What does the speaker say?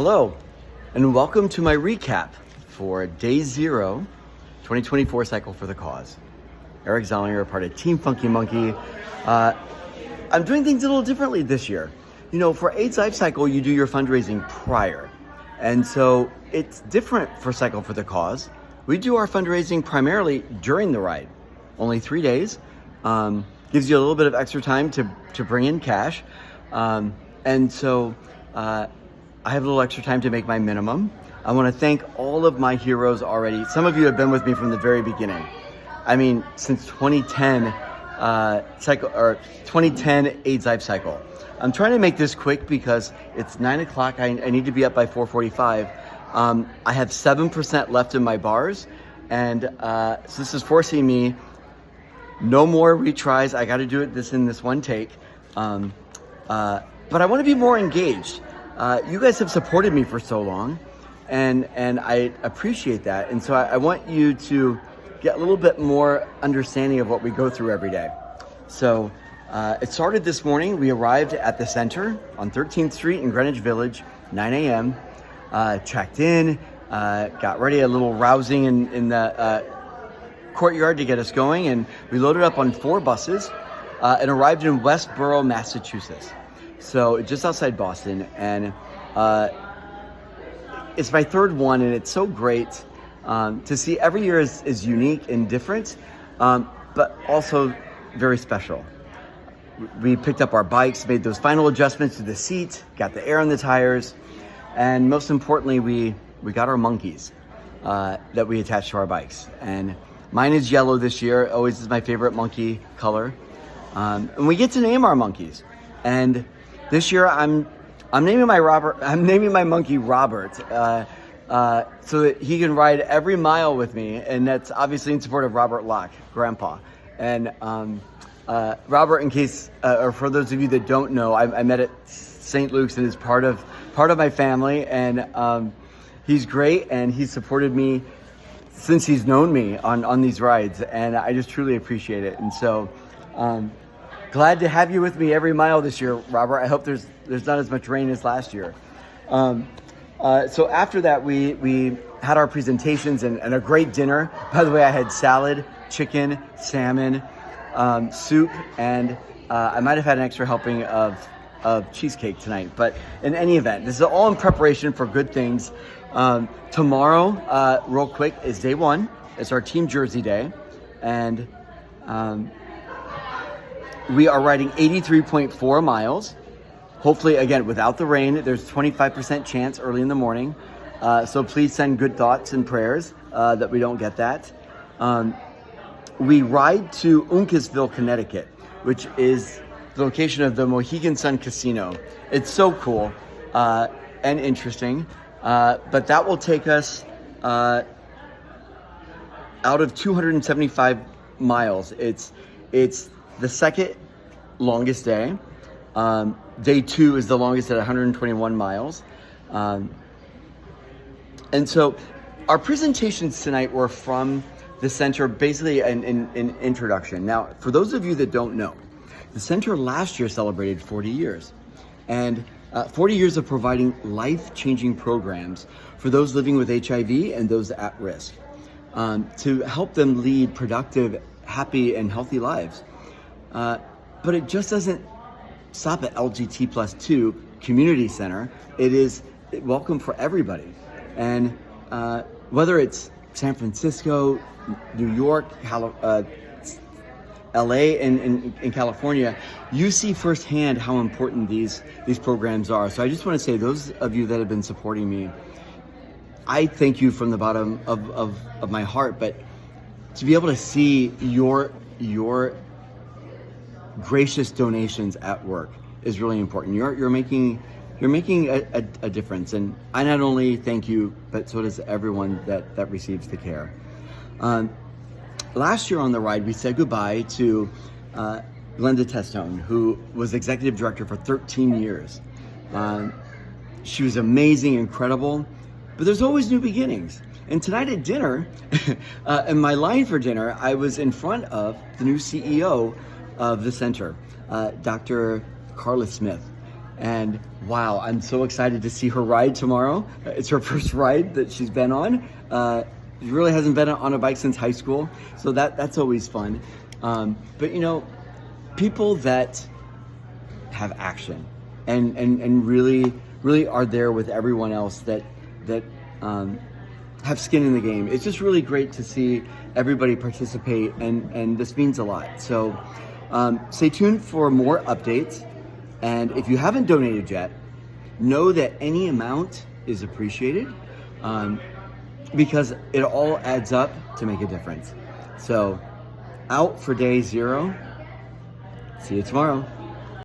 Hello, and welcome to my recap for Day 0, 2024 Cycle for the Cause. Eric Zollinger, part of Team Funky Monkey. I'm doing things a little differently this year. You know, for AIDS Life Cycle, you do your fundraising prior. And so it's different for Cycle for the Cause. We do our fundraising primarily during the ride. Only 3 days. Gives you a little bit of extra time to bring in cash. And so I have a little extra time to make my minimum. I want to thank all of my heroes already. Some of you have been with me from the very beginning. I mean, since 2010, 2010 AIDS Life Cycle. I'm trying to make this quick because it's 9 o'clock. I need to be up by 4:45. I have 7% left in my bars. And so this is forcing me no more retries. I got to do it in this one take. But I want to be more engaged. You guys have supported me for so long, and I appreciate that. And so I want you to get a little bit more understanding of what we go through every day. So it started this morning. We arrived at the center on 13th Street in Greenwich Village, 9 a.m. Checked in, got ready, a little rousing in the courtyard to get us going, and we loaded up on 4 buses and arrived in Westboro, Massachusetts. So just outside Boston, and it's my 3rd one, and it's so great to see. Every year is unique and different, but also very special. We picked up our bikes, made those final adjustments to the seat, got the air in the tires, and most importantly, we got our monkeys that we attached to our bikes. And mine is yellow this year, always is my favorite monkey color. And we get to name our monkeys. And this year, I'm naming my monkey Robert, so that he can ride every mile with me, and that's obviously in support of Robert Locke, Grandpa. And Robert, in case, or for those of you that don't know, I met at St. Luke's and is part of my family, and he's great, and he's supported me since he's known me on these rides, and I just truly appreciate it. And so. Glad to have you with me every mile this year, Robert. I hope there's not as much rain as last year. So after that, we had our presentations and a great dinner. By the way, I had salad, chicken, salmon, soup, and I might have had an extra helping of cheesecake tonight. But in any event, this is all in preparation for good things. Tomorrow, real quick, is day 1. It's our Team Jersey Day, and we are riding 83.4 miles. Hopefully, again, without the rain. There's 25% chance early in the morning. So please send good thoughts and prayers that we don't get that. We ride to Uncasville, Connecticut, which is the location of the Mohegan Sun Casino. It's so cool and interesting. But that will take us out of 275 miles. It's the second longest day. Day 2 is the longest at 121 miles. And so our presentations tonight were from the center, basically an introduction. Now, for those of you that don't know, the center last year celebrated 40 years. And 40 years of providing life-changing programs for those living with HIV and those at risk, to help them lead productive, happy, and healthy lives. But it just doesn't stop at LGBT+2 Community Center. It is welcome for everybody. And whether it's San Francisco, New York, LA, and in California, you see firsthand how important these programs are. So I just want to say, those of you that have been supporting me, I thank you from the bottom of my heart. But to be able to see your gracious donations at work is really important. You're making a difference, and I not only thank you, but so does everyone that receives the care. Last year on the ride, we said goodbye to Glenda Testone, who was executive director for 13 years. She was amazing, incredible, but there's always new beginnings. And tonight at dinner, in my line for dinner, I was in front of the new CEO of the center, Dr. Carla Smith. And wow, I'm so excited to see her ride tomorrow. It's her first ride that she's been on. She really hasn't been on a bike since high school, so that's always fun. But you know, people that have action and really are there with everyone else that have skin in the game. It's just really great to see everybody participate, and this means a lot. So stay tuned for more updates. And if you haven't donated yet, know that any amount is appreciated, because it all adds up to make a difference. So out for day 0. See you tomorrow.